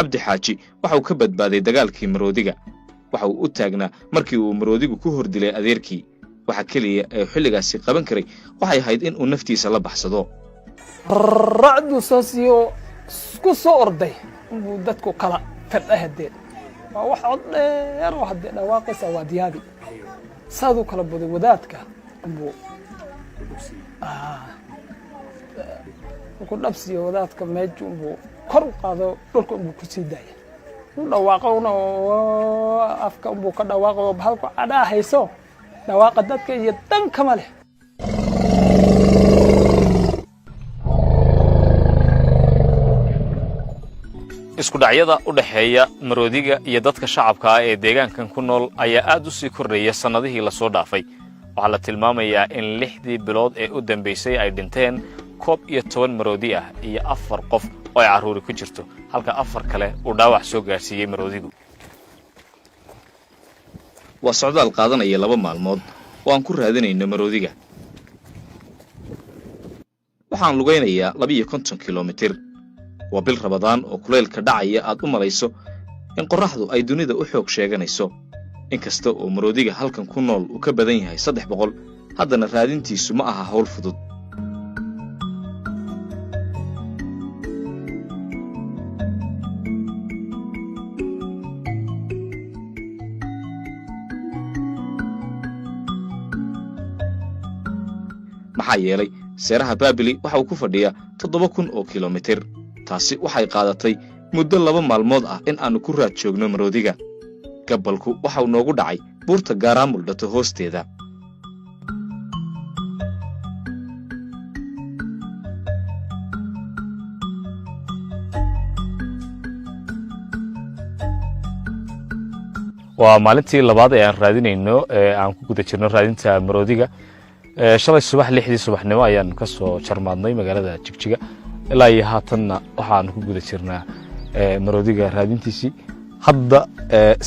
cabdi xaaji waxa uu ka badbaaday dagaalkii maroodiga waxa uu u taagnaa markii uu maroodigu ku hordilay adeerkii waxa kaliya ee xilligaasi qaban karay waxay ahayd in uu naftiisa la baxsado racdu soo ku soo orday uu dadku kala fadhahadeen wax cod dheer oo hadda dhawaaqaysa waa diyaadi saadu kala baday wadaadka uu ku dhabsiyo wadaadka meeju uu kor u qaado dhulka uu ku sii daayay uu dhawaaqowna afka uu ka dhawaaqo halku cadaa hayso dhawaaqa dadka iyo dan kama leh isku dhacyada u dhaxeeya maroodiga iyo dadka shacabka ah ee deegaankan ku nool ayaa aad u sii kordhaya sanadihii la soo dhaafay waxa la tilmaamayaa in 6 bilood ee u dambeysay ay dhinteen 11 maroodi ah iyo 4 qof oo ay caruuri ku jirto halka 4 kale uu dhaawac soo gaarsiiyay maroodigu waa socdaal qaadanaya 2 maalmood oo aan ku raadinayno maroodiga waxaan lugaynayaa 250 kiiloomitir waa bil Ramadaan oo kuleelka dhacaya aad u malayso in qorraxdu ay dunida u xoog sheeganayso inkasta oo maroodiga halkan ku nool uu ka badan yahay 300 haddana raadintiisu ma aha hawl fudud maxaa yeelay seeraha Baabili waxa uu ku fadhiyaa 7,000 oo kiiloomitir taasi waxay qaadatay muddo 2 maalmood ah in aanu ku raad joogno maroodiga gabalku waxa uu noogu dhacay buurta Gaaraamul dhato hoosteeda waa maalintii labaad ee aan raadinayno aan ku guda jirno raadinta maroodiga shalay subax 6 subaxnimo ayaan ka soo jarmaadnay magaalada Jigjiga ilaa iyo haatanna waxaan ku guda jirnaa maroodiga raadintiisii hadda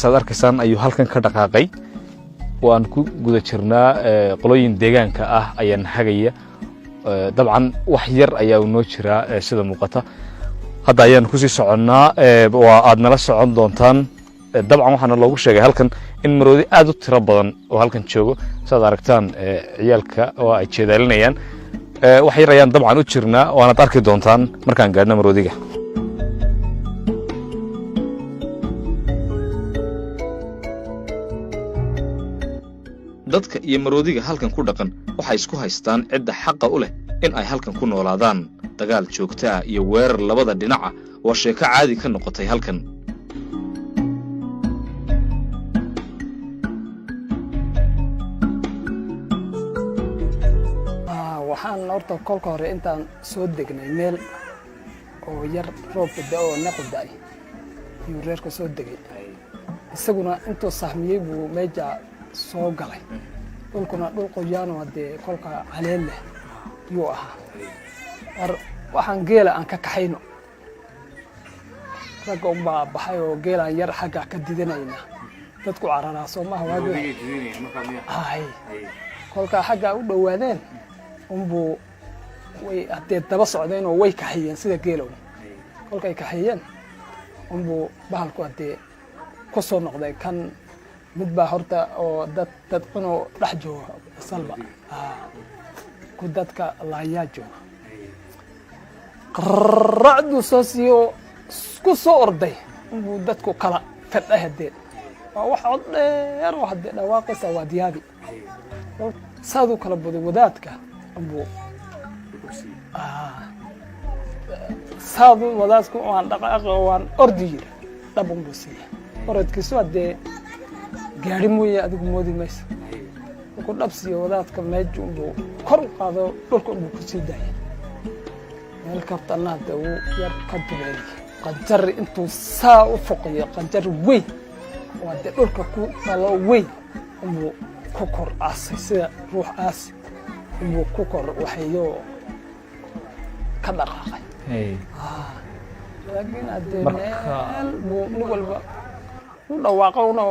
saad arkaysaan ayuu halkan ka dhaqaaqay waan ku guda jirnaa qolooyin deegaanka ah ayaan hagaya dabcan wax yar ayaa noo jira sida muuqata hadda ayaan ku sii soconnaa waa aad nala socon doontaan dabcan waxaana loogu sheegay halkan in maroodi aad u tiro badan oo halkan joogo saad aragtaan ciyaalka oo ay jeedaalinayaan wax yar ayaan dabcan u jirnaa waana arki doontaan markaan gaadhno maroodiga dadka iyo maroodiga halkan ku dhaqan waxay isku haystaan cidda xaqa u leh in ay halkan ku noolaadaan dagaal joogto ah iyo weerar labada dhinac ah oo sheeko caadi ka noqotay halkan waxaan horta kolka hore intaan soo degnay meel oo yar roob da'o naqday iyo reerka soo degay isaguna intuu sahmiyay buu meeja soo galay dhulkuna dhul qoyaan wade kolka caleen leh yuu ahaa waxaan geela aan ka kaxayno ragga u baxay oo geela yar xagga ka didinayna dadku cararaa Soomaha waagii ay kolka xagga u dhawaadeen umbu way hadee daba socdeen oo way kaxiyeen sida geelow kolkay kaxiyeen umbu bahalku hadee ku soo noqday kan mid baa horta oo dad cunoo dhex jooga salba ku dadka laayaa jooga racdu soo ku soo orday umbu dadku kala fadhahadeen wax cod dheer oo hadda dhawaaqaysa waa diyaadi saadu kala baday wadaadka umbu saadu wadaadku waan dhaqaaq waan ordi yiri dhabun busiya orodkiisu hadee gaari mooyee adigu moodi mayso ku dhabsiyo wadaadka meeju umbu kor u qaado dhulka umbu ku sii daayay meel kabtanaada uu yar ka duleeyay qanjar intuu saa u foqiyo qanjar weyn waa de dhulka ku dhalo weyn umbu ku kor aasay sida ruux aas umbu ku kor waxayo ka dhaqaaqay laakiin hadee meel buu walba dhawaaqowna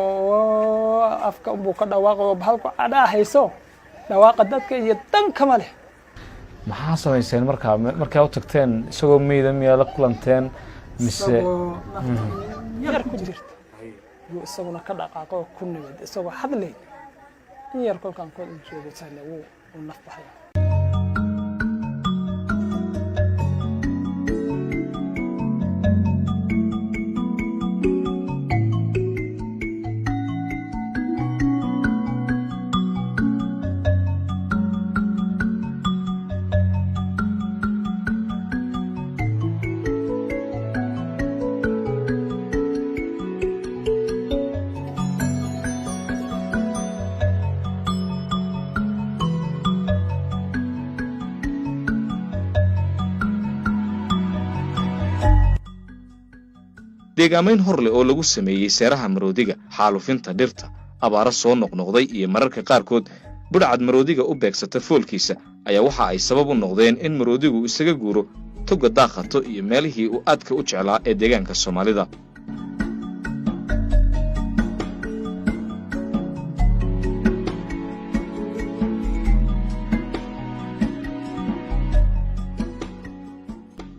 afka umbu ka dhawaaqo halku cadaa hayso dhawaaqa dadka iyo dan kama leh maxaa samayseen markaa u tagteen isagoo meeyda miyaa la kulanteen isagoo yar ku jirta yuu isaguna ka dhaqaaqo ku nimid isagoo hadlay in yar kolkaan kood u joogo sahla wuu naf baxay deegaamayn horle oo lagu sameeyey seeraha maroodiga xaalufinta dhirta abaaro soo noqnoqday iyo mararka qaarkood budhcad maroodiga u beegsata foolkiisa ayaa waxa ay sabab u noqdeen in maroodigu isaga guuro toga daaqato iyo meelihii uu aadka u jeclaa ee deegaanka Soomaalida.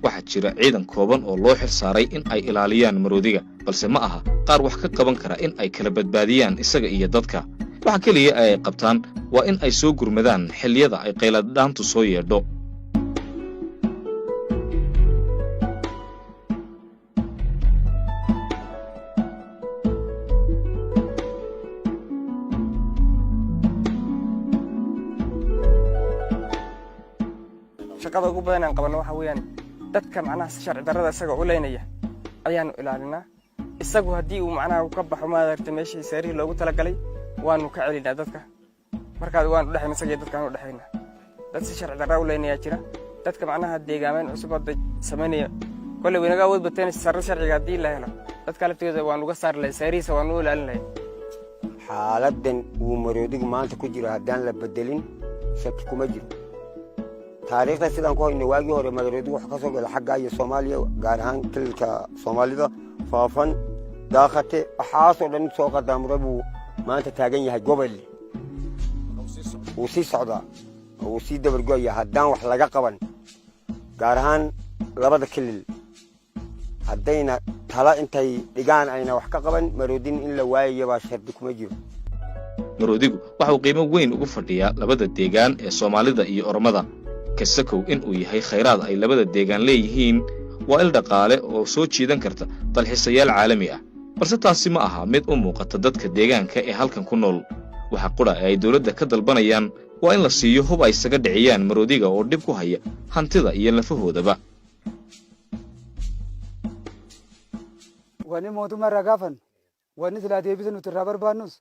waxaa jira ciidan kooban oo loo xil saaray in ay ilaaliyaan maroodiga balse ma aha qaar wax ka qaban kara in ay kala badbaadiyaan isaga iyo dadka waxa kaliya ay qabtaan waa in ay soo gurmadaan xilliyada ay qayladhaantu soo yeedho shaqada ugu badan aan qabano waxa weeyaan dadka macnaha sharci darrada isaga u leynaya ayaanu ilaalinaa isagu haddii uu macnaha ka baxo maadarta meeshii saarihii loogu talagalay waanu ka celinaa dadka markaad waan u dhaxayn isaga dadkaan u dhaxaynaa dad si sharci darra u leynaya jira dadka macnaha deegaamayn cusub oo sameynaya kolley waynaga awood bateen sarro sharciga haddii la helo dadka laftooda waan uga saari lahay saarihiisa waan u ilaalin lahay xaaladan uu maroodigu maanta ku jiro haddaan la bedelin shaki kuma jiro taariikhda sidaan ku hayno waagii hore maroodigu wuxuu ka soo galay xagga iyo Soomaaliya gaar ahaan kilka Soomaalida faafan daaqate waxaasoo dhan soo qadaamray buu maanta taagan yahay gobol uu sii socdaa uu sii dabargo'aya haddaan wax laga qaban gaar ahaan labada kilil haddayna tala intay dhigaan ayna wax ka qaban maroodin in la waayayo baa shardi kuma jiro maroodigu waxa uu qiimo weyn ugu fadhiyaa labada deegaan ee Soomaalida iyo Oromada kasakow in uu yahay khayraad ay labada deegaan leeyihiin waa il dhaqaale oo soo jiidan karta dalxiisayaal caalami ah balse taasi ma aha mid u muuqata dadka deegaanka ee halkan ku nool waxa qura ay dawladda ka dalbanayaan waa in la siiyo hub ay isaga dhiciyaan maroodiga oo dhib ku haya hantida iyo lafahoodaba wani mootummaa ragaafan wani silaa deebisan nuti irraa barbaannus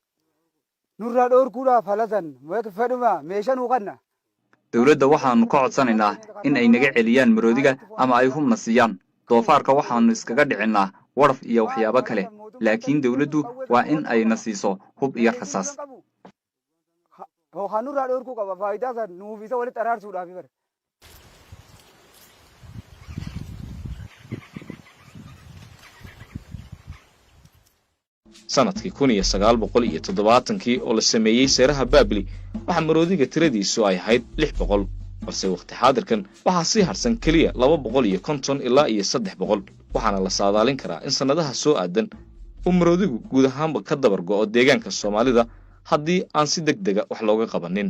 nurraa dhoorkuudhaaf halatan fedhuma meeshan uu qanna dawladda waxaanu ka codsanaynaa in ay naga celiyaan maroodiga ama ay hubna siiyaan doofaarka waxaanu iskaga dhicinnaa waraf iyo waxyaabo kale laakiin dawladdu waa in ay na siiso hub iyo rasaas nurraa dhoorkuu qaba faayidaasan nuufisa walitti araarsuudhaafi bare sanadkii 1970 oo la sameeyay seeraha Baabli waxa maroodiga tiradiisu ay ahayd 600 balse waqti xaadirkan waxa sii harsan kaliya 250 ilaa 300 waxaana la saadaalin karaa in sanadaha soo aadan uu maroodigu guud ahaanba ka dabar go'o deegaanka Soomaalida haddii aan si degdeg ah wax looga qabanin